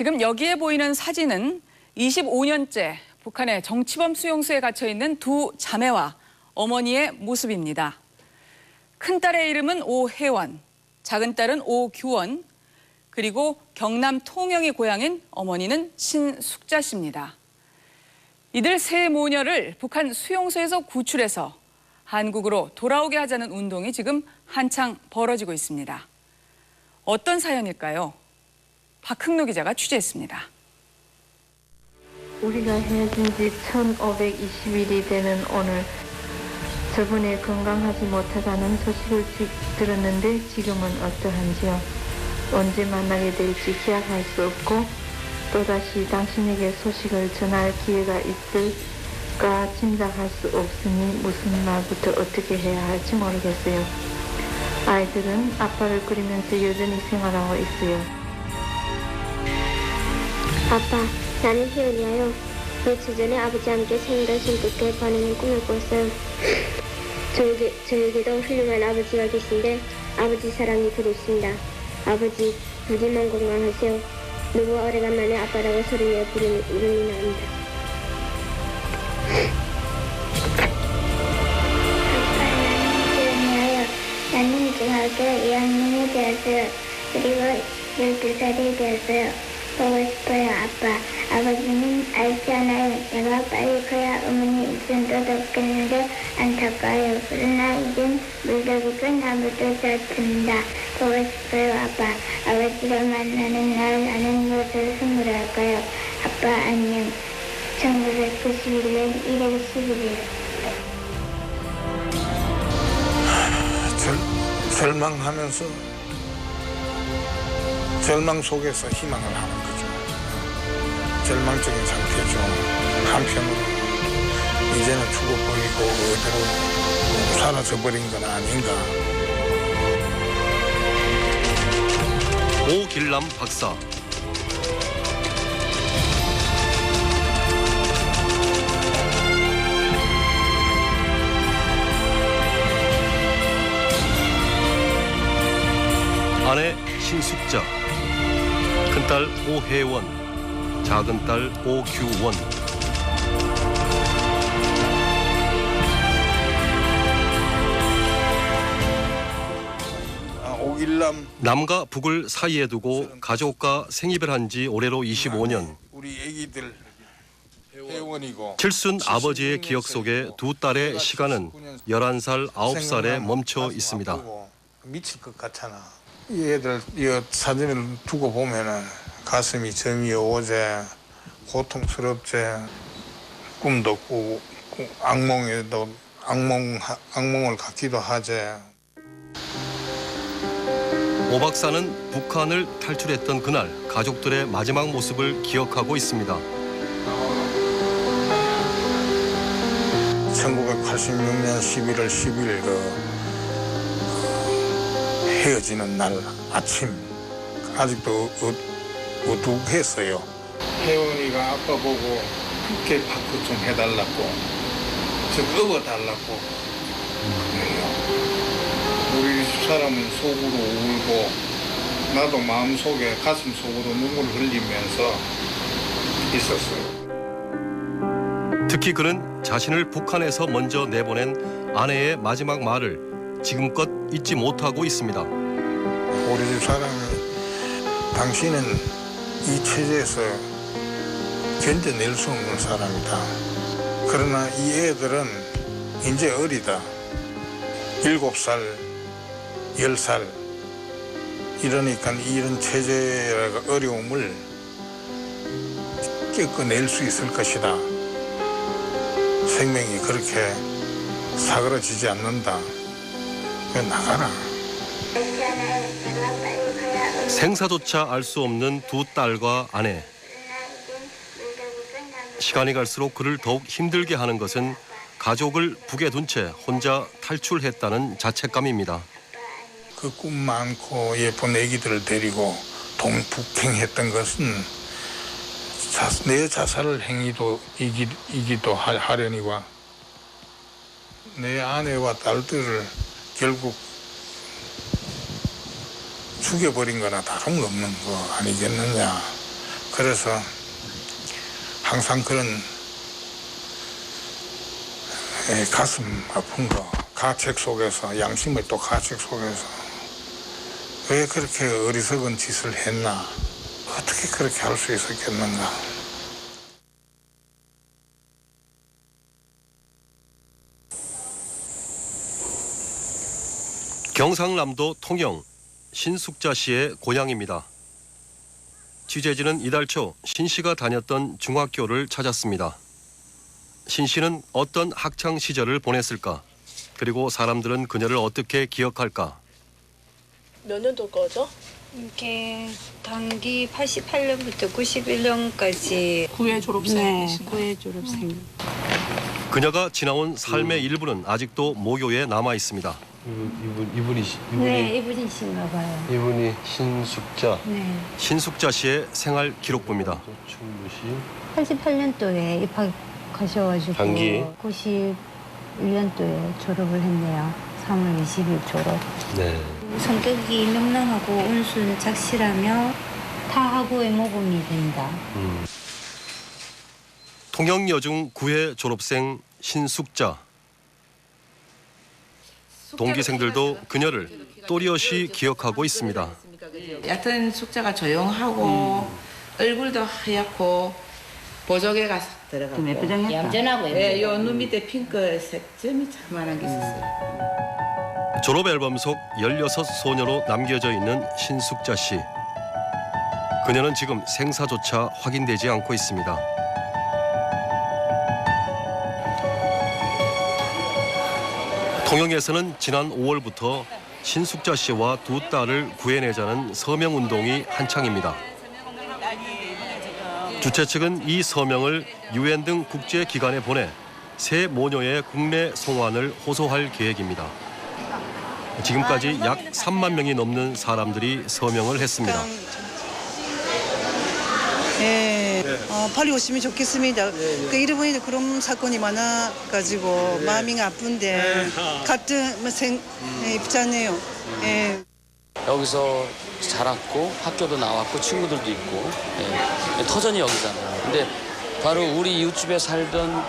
지금 여기에 보이는 사진은 25년째 북한의 정치범 수용소에 갇혀 있는 두 자매와 어머니의 모습입니다. 큰딸의 이름은 오혜원, 작은딸은 오규원, 그리고 경남 통영이 고향인 어머니는 신숙자 씨입니다. 이들 세 모녀를 북한 수용소에서 구출해서 한국으로 돌아오게 하자는 운동이 지금 한창 벌어지고 있습니다. 어떤 사연일까요? 박흥로 기자가 취재했습니다. 우리가 헤어진 지 1520일이 되는 오늘, 저번에 건강하지 못하다는 소식을 들었는데 지금은 어떠한지요? 언제 만나게 될지 기약할 수 없고 또다시 당신에게 소식을 전할 기회가 있을까 짐작할 수 없으니 무슨 말부터 어떻게 해야 할지 모르겠어요. 아이들은 아빠를 그리면서 여전히 생활하고 있어요. 아빠, 나는 혜은이야요. 며칠 전에 아버지와 함께 생일을 손쉽게 보내는 꿈을 꿨어요. 저에게도 훌륭한 아버지가 계신데 아버지 사랑이 그립습니다. 아버지, 부디만 건강하세요. 너무 오래간만에 아빠라고 소리내어 부르는 이름이 나옵니다. 나는 중학교 2학년이 되었어요. 그리고 12살이 되었어요. 보고 싶어요, 아빠. 아버지는 알지 않아요. 내가 빨리 커야 어머니 입은 떠덮겠는데 안타까워요. 그러나 이젠 물도 고 나무도 잘 튼다. 보고 싶어요, 아빠. 아버지가 만나는 날 나는 무엇을 선물할까요? 아빠 안녕. 1991년 1월 11일. 절망하면서 절망 속에서 희망을 하는 거죠. 절망적인 상태죠. 한편으로 이제는 죽어버리고 어디로 사라져버린 건 아닌가. 오길남 박사. 아내 신숙자, 큰딸 오혜원, 작은딸 오규원. 남과 북을 사이에 두고 가족과 생이별한 지 올해로 25년. 우리 애기들 혜원이고 칠순 아버지의 기억 속에 두 딸의 시간은 11살, 9살에 멈춰 있습니다. 미칠 것 같잖아. 이 애들 이 사진을 두고 보면은 가슴이 점이 오제, 고통스럽제, 꿈도 꾸고 악몽에도 악몽을 갖기도 하제. 오 박사는 북한을 탈출했던 그날 가족들의 마지막 모습을 기억하고 있습니다. 1986년 11월 10일 헤어지는 날 아침 아직도 어둑했어요. 혜원이가 아빠 보고 국회 파크 좀 해달라고 저 업어달라고 그래요. 우리 사람은 속으로 울고 나도 마음속에 가슴 속으로 눈물 흘리면서 있었어요. 특히 그는 자신을 북한에서 먼저 내보낸 아내의 마지막 말을 지금껏 잊지 못하고 있습니다. 우리 집 사람이 당신은 이 체제에서 견뎌낼 수 없는 사람이다. 그러나 이 애들은 이제 어리다. 7살, 10살 이러니까 이런 체제의 어려움을 겪어낼 수 있을 것이다. 생명이 그렇게 사그러지지 않는다. 나가라. 생사조차 알 수 없는 두 딸과 아내. 시간이 갈수록 그를 더욱 힘들게 하는 것은 가족을 북에 둔 채 혼자 탈출했다는 자책감입니다. 그 꿈 많고 예쁜 애기들을 데리고 동북행했던 것은 내 자살을 행위이기도 하려니와 내 아내와 딸들을 결국 죽여버린 거나 다름없는 거 아니겠느냐. 그래서 항상 그런 가슴 아픈 거, 가책 속에서, 양심의 또 가책 속에서 왜 그렇게 어리석은 짓을 했나, 어떻게 그렇게 할 수 있었겠는가. 경상남도 통영 신숙자 씨의 고향입니다. 취재진은 이달 초 신 씨가 다녔던 중학교를 찾았습니다. 신 씨는 어떤 학창 시절을 보냈을까? 그리고 사람들은 그녀를 어떻게 기억할까? 몇 년도 거죠? 이게 단기 88년부터 91년까지 9회 졸업생. 네, 9회 졸업생. 그녀가 지나온 삶의 일부는 아직도 모교에 남아 있습니다. 네, 이분이신가 봐요. 이분이 신숙자. 네. 신숙자 씨의 생활 기록부입니다. 88년도에 입학하셔가지고 단기. 91년도에 졸업을 했네요. 3월 20일 졸업. 네. 성격이 명랑하고 온순 착실하며 타하고의 모범이 된다. 통영여중 9회 졸업생 신숙자. 동기생들도 그녀를 또렷이 기억하고 있습니다. 얕은 숙자가 조용하고 얼굴도 하얗고 보조개가 들어가고 얌전하고 예, 요 눈 밑에 핑크색 점이 자만한 게 있었어요. 졸업 앨범 속 16소녀로 남겨져 있는 신숙자 씨. 그녀는 지금 생사조차 확인되지 않고 있습니다. 통영에서는 지난 5월부터 신숙자 씨와 두 딸을 구해내자는 서명운동이 한창입니다. 주최 측은 이 서명을 UN 등 국제기관에 보내 새 모녀의 국내 송환을 호소할 계획입니다. 지금까지 약 3만 명이 넘는 사람들이 서명을 했습니다. 네, 빨리 오시면 좋겠습니다. 그 잃어버린 그런 사건이 많아가지고 마음이 아픈데 같은 입장이에요. 예. 여기서 자랐고 학교도 나왔고 친구들도 있고 터전이 여기잖아요. 근데 바로 우리 이웃집에 살던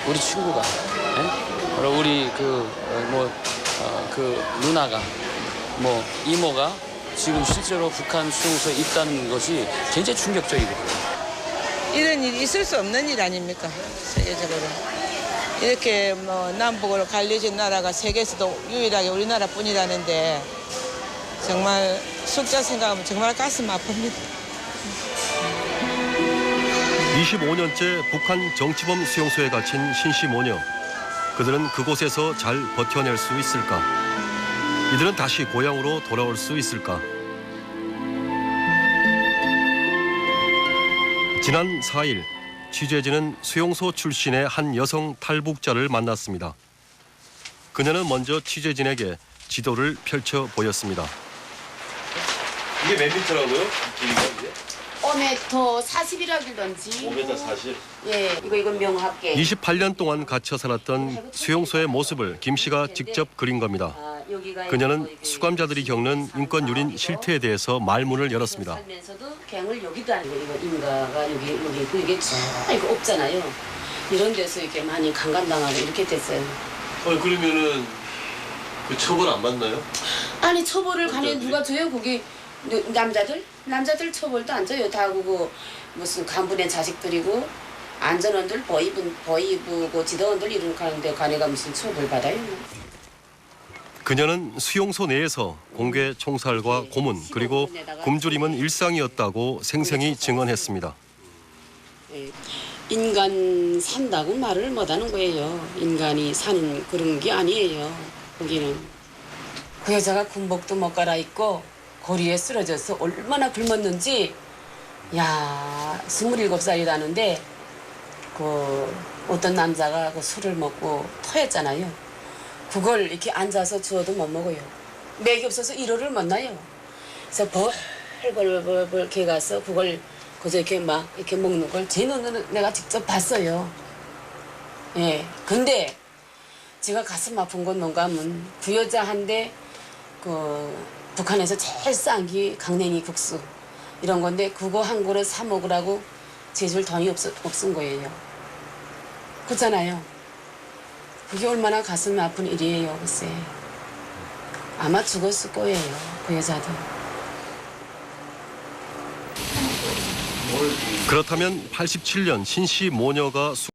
우리 친구가 바로 우리 그 누나가 이모가 지금 실제로 북한 수용소에 있다는 것이 굉장히 충격적이거든요. 이런 일이 있을 수 없는 일 아닙니까? 세계적으로. 이렇게 남북으로 갈려진 나라가 세계에서도 유일하게 우리나라뿐이라는데 정말 숙자 생각하면 정말 가슴 아픕니다. 25년째 북한 정치범 수용소에 갇힌 신씨 모녀. 그들은 그곳에서 잘 버텨낼 수 있을까? 이들은 다시 고향으로 돌아올 수 있을까? 지난 4일 취재진은 수용소 출신의 한 여성 탈북자를 만났습니다. 그녀는 먼저 취재진에게 지도를 펼쳐 보였습니다. 이게 몇 미터라고요? 길이가 이게? 5m 40이라길런지. 5m 40? 예, 이건 명확하게. 28년 동안 갇혀 살았던 수용소의 모습을 김 씨가 직접 그린 겁니다. 그녀는 수감자들이 겪는 인권 유린 실태에 대해서 말문을 열었습니다. 살면서도 갱을 여기도 아니고 이거 인가가 여기 있고 이게 이거 없잖아요. 이런 데서 이렇게 많이 강간당하고 이렇게 됐어요. 그러면은 그 처벌 안 받나요? 아니 처벌을 관에 누가 줘요? 거기 남자들 처벌도 안 줘요. 다 그거 무슨 간부네 자식들이고 안전원들 보이부고 지도원들 이런 가는데 관에가 무슨 처벌 받아요? 그녀는 수용소 내에서 공개 총살과 고문 그리고 굶주림은 일상이었다고 생생히 증언했습니다. 인간 산다고 말을 못하는 거예요. 인간이 사는 그런 게 아니에요. 거기는. 그 여자가 군복도 못 갈아입고 거리에 쓰러져서 얼마나 굶었는지. 야, 27살이라는데 그 어떤 남자가 그 술을 먹고 토했잖아요. 그걸 이렇게 앉아서 주워도 못 먹어요. 맥이 없어서 1호를 못 나요. 그래서 벌벌벌 이렇게 가서 그걸 그저 이렇게 막 이렇게 먹는 걸 제 눈으로 내가 직접 봤어요. 예. 근데 제가 가슴 아픈 건 뭔가 하면 그 여자한테 그 북한에서 제일 싼 게 강냉이 국수. 이런 건데 그거 한 그릇 사 먹으라고 제줄 돈이 없은 거예요. 그렇잖아요. 그게 얼마나 가슴 아픈 일이에요, 글쎄. 아마 죽었을 거예요, 그 여자도. 그렇다면 87년 신 씨 모녀가